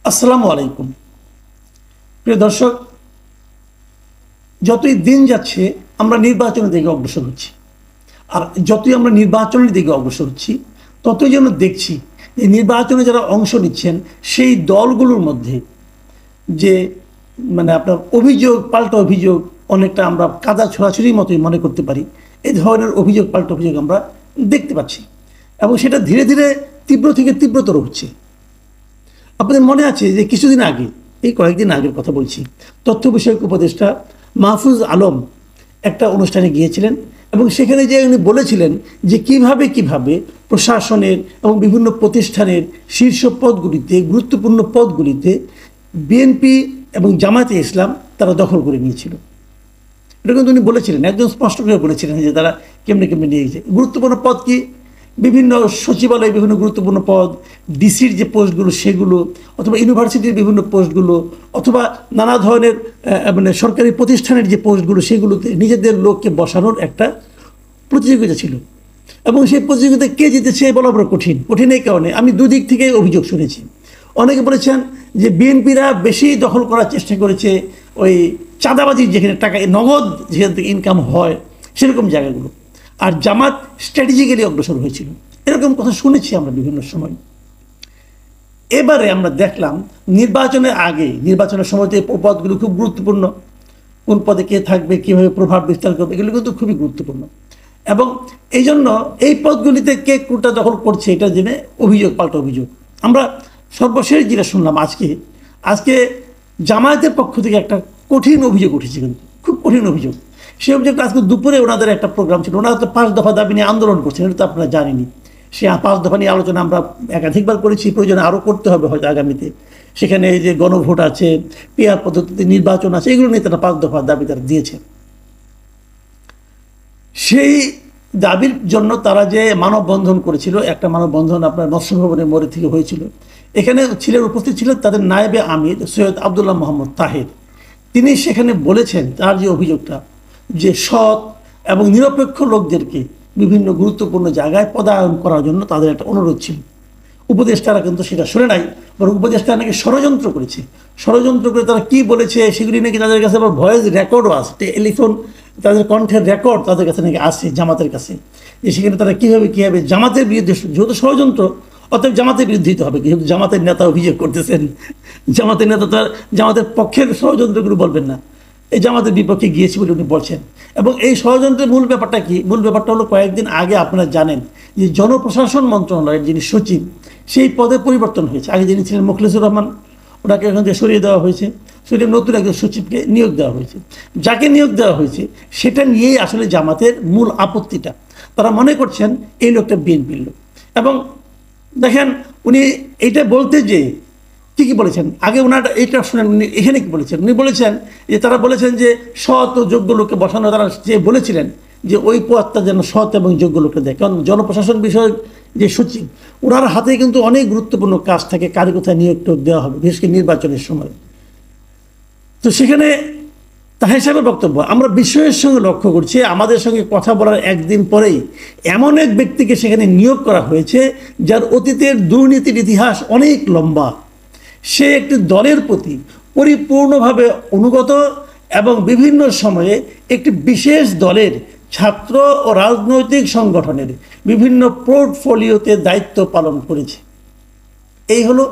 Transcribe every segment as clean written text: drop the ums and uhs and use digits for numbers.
আসসালামু আলাইকুম। প্রিয় দর্শক, যতই দিন যাচ্ছে আমরা নির্বাচনের দিকে অগ্রসর হচ্ছি, আর যতই আমরা নির্বাচনের দিকে অগ্রসর হচ্ছি ততই যেন দেখছি যে নির্বাচনে যারা অংশ নিচ্ছেন সেই দলগুলোর মধ্যে যে আপনার অভিযোগ পাল্টা অভিযোগ, অনেকটা আমরা কাদা ছোড়াছুড়ির মতোই মনে করতে পারি। এই ধরনের অভিযোগ পাল্টা অভিযোগ আমরা দেখতে পাচ্ছি এবং সেটা ধীরে ধীরে তীব্র থেকে তীব্রতর হচ্ছে। আপনাদের মনে আছে যে কিছুদিন আগে, এই কয়েকদিন আগের কথা বলছি, তথ্য বিষয়ক উপদেষ্টা মাহফুজ আলম একটা অনুষ্ঠানে গিয়েছিলেন এবং সেখানে যে উনি বলেছিলেন যে কিভাবে প্রশাসনের এবং বিভিন্ন প্রতিষ্ঠানের শীর্ষ পদগুলিতে, গুরুত্বপূর্ণ পদগুলিতে বিএনপি এবং জামায়াতে ইসলাম তারা দখল করে নিয়েছিল। এটা কিন্তু উনি বলেছিলেন, একদম স্পষ্ট করে বলেছিলেন যে তারা কেমনে নিয়ে গেছে। গুরুত্বপূর্ণ পদ কি? বিভিন্ন সচিবালয়ে বিভিন্ন গুরুত্বপূর্ণ পদ, ডিসির যে পোস্টগুলো সেগুলো, অথবা ইউনিভার্সিটির বিভিন্ন পোস্টগুলো, অথবা নানা ধরনের সরকারি প্রতিষ্ঠানের যে পোস্টগুলো সেগুলোতে নিজেদের লোককে বসানোর একটা প্রতিযোগিতা ছিল। এবং সেই প্রতিযোগিতায় কে জিতেছে বলা বড় কঠিন। এই কারণে আমি দুদিক থেকে অভিযোগ শুনেছি। অনেকে বলেছেন যে বিএনপিরা বেশি দখল করার চেষ্টা করেছে ওই চাঁদাবাজির যেখানে টাকা নগদ যেখান থেকে ইনকাম হয় সেরকম জায়গাগুলো, আর জামাত স্ট্র্যাটেজিক্যালি অগ্রসর হয়েছিল, এরকম কথা শুনেছি আমরা বিভিন্ন সময়। এবারে আমরা দেখলাম নির্বাচনের আগে, নির্বাচনের সময়তে পদগুলো খুব গুরুত্বপূর্ণ, কোন পদে কে থাকবে, কীভাবে প্রভাব বিস্তার করবে, এগুলো কিন্তু খুবই গুরুত্বপূর্ণ। এবং এই জন্য এই পদগুলিতে কে কোনটা দখল করছে এটা জেনে অভিযোগ পাল্টা অভিযোগ। আমরা সর্বশেষ যেটা শুনলাম আজকে জামায়াতের পক্ষ থেকে একটা কঠিন অভিযোগ উঠেছে, কিন্তু খুব কঠিন অভিযোগ। সেই অভিযোগটা আজকে দুপুরে ওনাদের একটা প্রোগ্রাম ছিল, ওনারা তো 5 দফা দাবি নিয়ে আন্দোলন করছেন, এটা তো আপনারা জানেনই। সে 5 দফা নিয়ে আলোচনা আমরা একাধিকবার করেছি, প্রয়োজনে আরও করতে হবে হয়তো আগামীতে। সেখানে যে গণভোট আছে, পিআর পদ্ধতিতে নির্বাচন আছে, এগুলো নিয়ে তারা 5 দফার দাবি তারা দিয়েছে। সেই দাবির জন্য তারা যে মানববন্ধন করেছিল, একটা মানববন্ধন আপনার মৎস্য ভবনের মোড়ে থেকে হয়েছিল। এখানে উপস্থিত ছিলেন তাদের নায়েবে আমির সৈয়দ আবদুল্লাহ মোহাম্মদ তাহের। তিনি সেখানে বলেছেন তার যে অভিযোগটা, যে সৎ এবং নিরপেক্ষ লোকদেরকে বিভিন্ন গুরুত্বপূর্ণ জায়গায় পদায়ন করার জন্য তাদের একটা অনুরোধ ছিল। উপদেষ্টারা কিন্তু সেটা শুনে নাই, বরং উপদেষ্টারা নাকি ষড়যন্ত্র করে তারা কি বলেছে সেগুলি নাকি তাদের কাছে আবার ভয়েস রেকর্ডও আছে, টেলিফোন তাদের কণ্ঠের রেকর্ড তাদের কাছে নাকি আছে জামাতের কাছে, যে সেখানে তারা কীভাবে জামাতের বিরুদ্ধে, যেহেতু ষড়যন্ত্র অতএব জামাতের বিরুদ্ধে দিতে হবে, যেহেতু জামাতের নেতা অভিযোগ করতেছেন, জামাতের নেতা তো আর জামাতের পক্ষের ষড়যন্ত্রগুলো বলবেন না, এই জামাতের বিপক্ষে গিয়েছি বলে উনি বলছেন। এবং এই ষড়যন্ত্রের মূল ব্যাপারটা কি? মূল ব্যাপারটা হলো কয়েকদিন আগে আপনারা জানেন যে জনপ্রশাসন মন্ত্রণালয়ের যিনি সচিব, সেই পদে পরিবর্তন হয়েছে। আগে যিনি ছিলেন মুখলেসুর রহমান, ওনাকে এখান থেকে সরিয়ে দেওয়া হয়েছে, সরিয়ে নতুন একজন সচিবকে নিয়োগ দেওয়া হয়েছে। যাকে নিয়োগ দেওয়া হয়েছে সেটা নিয়েই আসলে জামাতের মূল আপত্তিটা। তারা মনে করছেন এই লোকটা বিএনপির লোক। এবং দেখেন উনি এইটা বলতে যে কি বলেছেন, আগে ওনার এইটা শুনেন, উনি এখানে কি বলেছেন। উনি বলেছেন যে তারা বলেছেন যে সৎ ও যোগ্য লোককে বসানো, তারা যে বলেছিলেন যে ওই পদটা যেন সৎ এবং যোগ্য লোককে দেয়, কারণ জনপ্রশাসন বিষয়ক যে সচিব, ওনার হাতে কিন্তু অনেক গুরুত্বপূর্ণ কাজ থাকে, কারে কোথায় নিয়োগ দেওয়া হবে, বিশেষ করে নির্বাচনের সময়। তো সেখানে তাহের সাহেবের বক্তব্য আমরা বিষয়ের সঙ্গে লক্ষ্য করছি, আমাদের সঙ্গে কথা বলার একদিন পরেই এমন এক ব্যক্তিকে সেখানে নিয়োগ করা হয়েছে যার অতীতের দুর্নীতির ইতিহাস অনেক লম্বা। সে একটি দলের প্রতি পরিপূর্ণভাবে অনুগত এবং বিভিন্ন সময়ে একটি বিশেষ দলের ছাত্র ও রাজনৈতিক সংগঠনের বিভিন্ন পোর্টফোলিওতে দায়িত্ব পালন করেছে। এই হলো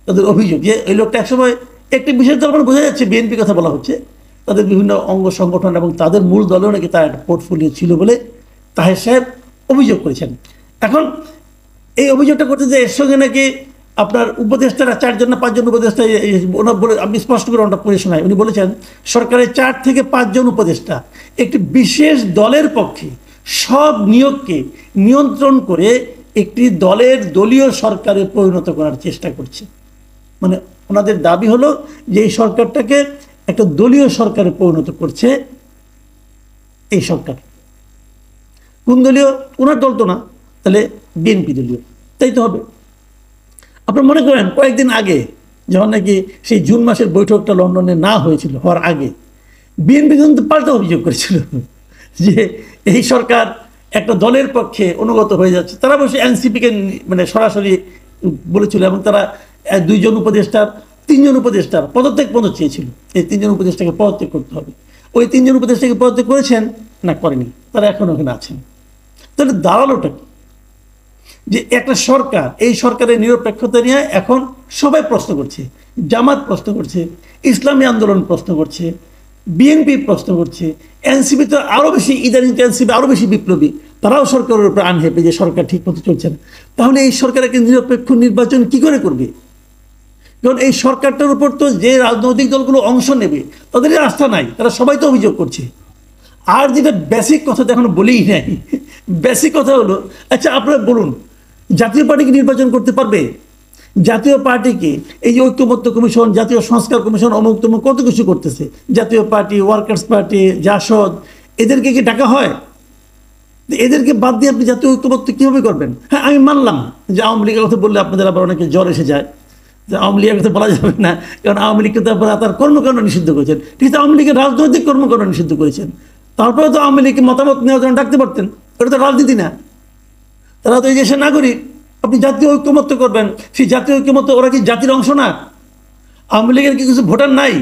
তাদের অভিযোগ, যে এই লোকটা একসময় একটি বিশেষ দল, মানে বোঝা যাচ্ছে বিএনপি কথা বলা হচ্ছে, তাদের বিভিন্ন অঙ্গ সংগঠন এবং তাদের মূল দলেও নাকি তার একটা পোর্টফোলিও ছিল বলে তাহের সাহেব অভিযোগ করেছেন। এখন এই অভিযোগটা করতে যে এর সঙ্গে নাকি আপনার উপদেষ্টারা 4 জন না 5 জন উপদেষ্টা, ওনার বলে আপনি স্পষ্ট করে ওনার পড়ে শোনায়, উনি বলেছেন সরকারের 4 থেকে 5 জন উপদেষ্টা একটি বিশেষ দলের পক্ষে সব নিয়োগকে নিয়ন্ত্রণ করে একটি দলীয় সরকারে পরিণত করার চেষ্টা করছে। মানে ওনাদের দাবি হলো যে এই সরকারটাকে একটা দলীয় সরকারে পরিণত করছে এই সরকার। কোন দলীয়? ওনার দল তো না, তাহলে বিএনপি দলীয়, তাই তো হবে। আপনারা মনে করেন কয়েকদিন আগে যখন নাকি সেই জুন মাসের বৈঠকটা লন্ডনে না হয়েছিল, হওয়ার আগে বিএনপি কিন্তু পাল্টা অভিযোগ করেছিল যে এই সরকার একটা দলের পক্ষে অনুগত হয়ে যাচ্ছে। তারা অবশ্যই এনসিপিকে সরাসরি বলেছিল এবং তারা দুইজন উপদেষ্টার, তিনজন উপদেষ্টার পদত্যাগ পর্যন্ত চেয়েছিল। এই তিনজন উপদেষ্টাকে পদত্যাগ করতে হবে। ওই তিনজন উপদেষ্টাকে পদত্যাগ করেছেন না করেনি, তারা এখন ওখানে আছেন। তাহলে দাঁড়ালোটা কি? যে একটা সরকার, এই সরকারের নিরপেক্ষতা নিয়ে এখন সবাই প্রশ্ন করছে। জামাত প্রশ্ন করছে, ইসলামী আন্দোলন প্রশ্ন করছে, বিএনপি প্রশ্ন করছে, এনসিপি তো আরও বেশি, ইদানিং এনসিপি আরও বেশি বিপ্লবী, তারাও সরকারের উপর আনহেপে যে সরকার ঠিক মতো চলছে না। তাহলে এই সরকারকে নিরপেক্ষ নির্বাচন কি করে করবে? কারণ এই সরকারটার উপর তো যে রাজনৈতিক দলগুলো অংশ নেবে তাদেরই আস্থা নাই, তারা সবাই তো অভিযোগ করছে। আর যেটা বেসিক কথা তো এখনো বলেই নাই, বেসিক কথা হলো, আচ্ছা আপনারা বলুন, জাতীয় পার্টি কি নির্বাচন করতে পারবে? জাতীয় পার্টিকে এই যে ঐক্যমত্য কমিশন, জাতীয় সংস্কার কমিশন, অমুক তমুক কত কিছু করতেছে, জাতীয় পার্টি, ওয়ার্কার্স পার্টি, জাসদ, এদেরকে কি ডাকা হয়? এদেরকে বাদ দিয়ে আপনি জাতীয় ঐক্যমত্য কীভাবে করবেন? হ্যাঁ, আমি মানলাম যে আওয়ামী লীগের কথা বললে আপনাদের আবার অনেকে জ্বর এসে যায়, যে আওয়ামী লীগের কথা বলা যাবে না, কারণ আওয়ামী লীগকে তার কর্মকাণ্ড নিষিদ্ধ করেছেন। ঠিক আছে, আওয়ামী লীগের রাজনৈতিক কর্মকাণ্ড নিষিদ্ধ করেছেন, তারপরে তো আওয়ামী লীগকে মতামত নেওয়ার জন্য ডাকতে পারতেন। এটা তো রাজনীতি না, তারা তো এই দেশের নাগরিক। আপনি জাতীয় ঐক্যমত্য করবেন, সেই জাতীয় ঐক্যমত্য, ওরা কি জাতির অংশ না? আওয়ামী লীগের কি কিছু ভোটার নাই?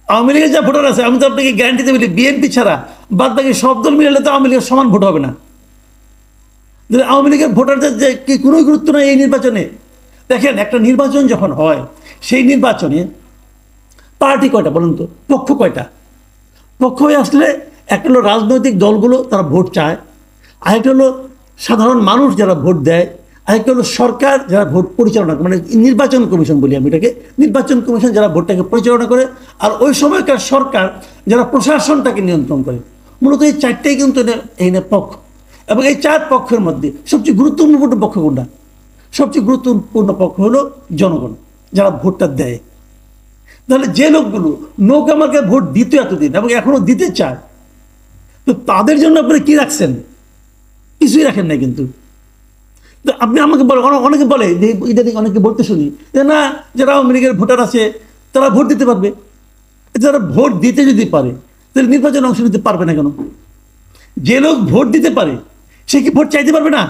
আওয়ামী লীগের যা ভোটার আছে, আমি তো আপনাকে গ্যারান্টিতে বলি, বিএনপি ছাড়া বাদ বাকি সব দল মিলালে তো আওয়ামী লীগের সমান ভোট হবে না। আওয়ামী লীগের ভোটারদের যে কি কোনো গুরুত্ব নেই এই নির্বাচনে। দেখেন, একটা নির্বাচন যখন হয়, সেই নির্বাচনে পার্টি কয়টা বলুন তো, পক্ষ কয়টা? পক্ষ হয়ে আসলে একটা হলো রাজনৈতিক দলগুলো, তারা ভোট চায়, আরেকটা হলো সাধারণ মানুষ যারা ভোট দেয়, আরেকটা হলো সরকার যারা ভোট পরিচালনা করে, মানে নির্বাচন কমিশন বলি আমি এটাকে, নির্বাচন কমিশন যারা ভোটটাকে পরিচালনা করে, আর ওই সময়কার সরকার যারা প্রশাসনটাকে নিয়ন্ত্রণ করে। মূলত এই চারটাই কিন্তু এই পক্ষ, এবং এই চার পক্ষের মধ্যে সবচেয়ে গুরুত্বপূর্ণ পক্ষ কোনটা? সবচেয়ে গুরুত্বপূর্ণ পক্ষ হলো জনগণ, যারা ভোটটা দেয়। তাহলে যে লোকগুলো নৌকা মার্কায় ভোট দিত এতদিন এবং এখনো দিতে চায়, তো তাদের জন্য আপনি কি রাখছেন? কিছুই রাখেন না। কিন্তু আপনি আমাকে বলে, অনেকে বলে যে ইদানিং অনেকে বলতে শুনি যে না, যারা আওয়ামী লীগের ভোটার আছে তারা ভোট দিতে পারবে। যারা ভোট দিতে যদি পারে তাহলে নির্বাচনে অংশ নিতে পারবে না কেন? যে লোক ভোট দিতে পারে সে কি ভোট চাইতে পারবে না?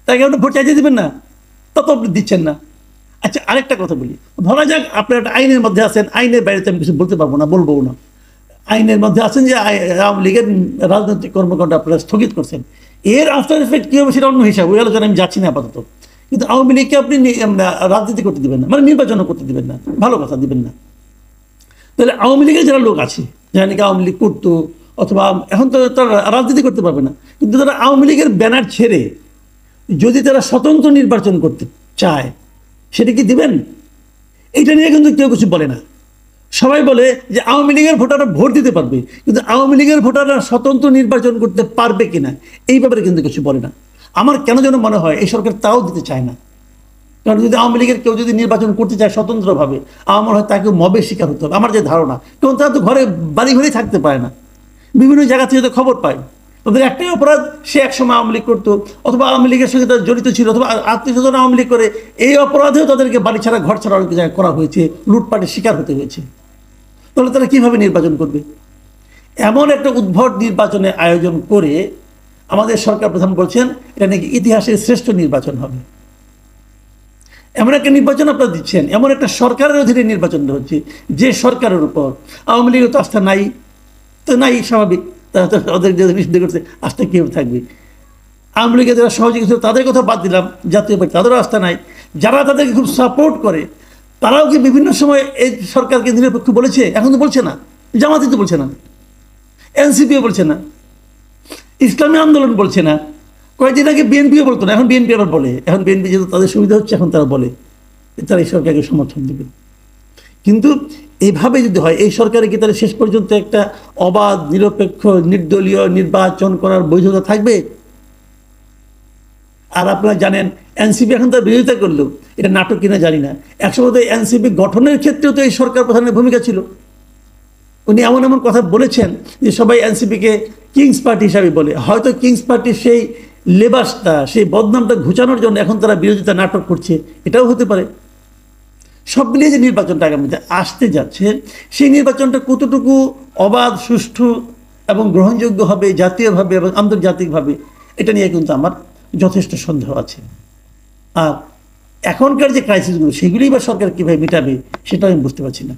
তাকে আপনি ভোট চাইতে দেবেন না, তা তো আপনি দিচ্ছেন না। আচ্ছা, আরেকটা কথা বলি, ধরা যাক আপনি একটা আইনের মধ্যে আছেন, আইনের বাইরে আমি কিছু বলতে পারবো না, বলবো না, আইনের মধ্যে আছেন যে আওয়ামী লীগের রাজনৈতিক কর্মকাণ্ড আপনারা স্থগিত করছেন, এর আফটার এফেক্ট কী হবে সেটা অন্য হিসাব, ওই আলোচনা আমি যাচ্ছি না আপাতত। কিন্তু আওয়ামী লীগকে আপনি রাজনীতি করতে দেবেন না, মানে নির্বাচনও করতে দেবেন না, ভালো কথা দিবেন না। তাহলে আওয়ামী লীগের যারা লোক আছে, যারা নাকি আওয়ামী লীগ করতো, অথবা এখন তো তারা রাজনীতি করতে পারবে না, কিন্তু তারা আওয়ামী লীগের ব্যানার ছেড়ে যদি তারা স্বতন্ত্র নির্বাচন করতে চায়, সেটা কি দিবেন? এইটা নিয়ে কিন্তু কেউ কিছু বলে না। সবাই বলে যে আওয়ামী লীগের ভোটাররা ভোট দিতে পারবে, কিন্তু আওয়ামী লীগের ভোটাররা স্বতন্ত্র নির্বাচন করতে পারবে কিনা এই ব্যাপারে কিন্তু কিছু বলে না। আমার কেন যেন মনে হয় এই সরকার তাও দিতে চায় না। কারণ যদি আওয়ামী লীগের কেউ যদি নির্বাচন করতে চায় স্বতন্ত্রভাবে, আমার মনে হয় তাকে মবের শিকার হতে হবে, আমার যে ধারণা। কারণ তারা তো বাড়ি ঘরেই থাকতে পারে না, বিভিন্ন জায়গা থেকে তো খবর পায়। তাদের একটাই অপরাধ, সে একসময় আওয়ামী লীগ করতো, অথবা আওয়ামী লীগের সঙ্গে তারা জড়িত ছিল, অথবা আত্মীয় স্বজন আওয়ামী লীগ করে। এই অপরাধেও তাদেরকে বাড়ি ছাড়া, ঘর ছাড়া অনেক জায়গায় করা হয়েছে, লুটপাটের শিকার হতে হয়েছে। তাহলে তারা কীভাবে নির্বাচন করবে? এমন একটা উদ্ভট নির্বাচনের আয়োজন করে আমাদের সরকার প্রধান বলছেন এটা নাকি ইতিহাসের শ্রেষ্ঠ নির্বাচন হবে। এমন একটা নির্বাচন আপনারা দিচ্ছেন, এমন একটা সরকারের অধীনে নির্বাচন হচ্ছে, যে সরকারের উপর আওয়ামী লীগের তো আস্থা নাই, তো নাই, স্বাভাবিক, তারা তো ওদের যে নিষিদ্ধ করছে, আস্থা কীভাবে থাকবে? আওয়ামী লীগের যারা সহযোগী ছিল তাদের কথা বাদ দিলাম, জাতীয় পার্টি তাদেরও আস্থা নাই। যারা তাদেরকে খুব সাপোর্ট করে তারাও কি বিভিন্ন সময় এই সরকারকে নিরপেক্ষ বলেছে? এখন তো বলছে না, জামাতি তো বলছে না, এনসিপিও বলছে না, ইসলামী আন্দোলন বলছে না, কয়েকদিন আগে বিএনপিও বলতো না, এখন বিএনপি আবার বলে। এখন বিএনপি যেহেতু তাদের সুবিধা হচ্ছে, এখন তারা বলে তারা এই সরকারকে সমর্থন দেবে। কিন্তু এইভাবে যদি হয়, এই সরকারে কি তাহলে শেষ পর্যন্ত একটা অবাধ, নিরপেক্ষ, নির্দলীয় নির্বাচন করার বৈধতা থাকবে? আর আপনারা জানেন এনসিপি এখন তার বিরোধিতা করলেও এটা নাটক কিনা জানি না, একসময় তো এনসিপি গঠনের ক্ষেত্রেও তো এই সরকার প্রধানের ভূমিকা ছিল। উনি এমন এমন কথা বলেছেন যে সবাই এনসিপিকে কিংস পার্টি হিসাবে বলে। হয়তো কিংস পার্টির সেই লেবাসটা, সেই বদনামটা ঘুচানোর জন্য এখন তারা বিরোধিতা নাটক করছে, এটাও হতে পারে। সব মিলিয়ে যে নির্বাচনটা আগামীতে আসতে যাচ্ছে, সেই নির্বাচনটা কতটুকু অবাধ, সুষ্ঠু এবং গ্রহণযোগ্য হবে জাতীয়ভাবে এবং আন্তর্জাতিকভাবে, এটা নিয়ে কিন্তু আমার যথেষ্ট সন্দেহ আছে। আর এখনকার যে ক্রাইসিসগুলো সেগুলোই বা সরকার কীভাবে মেটাবে সেটা আমি বুঝতে পারছি না।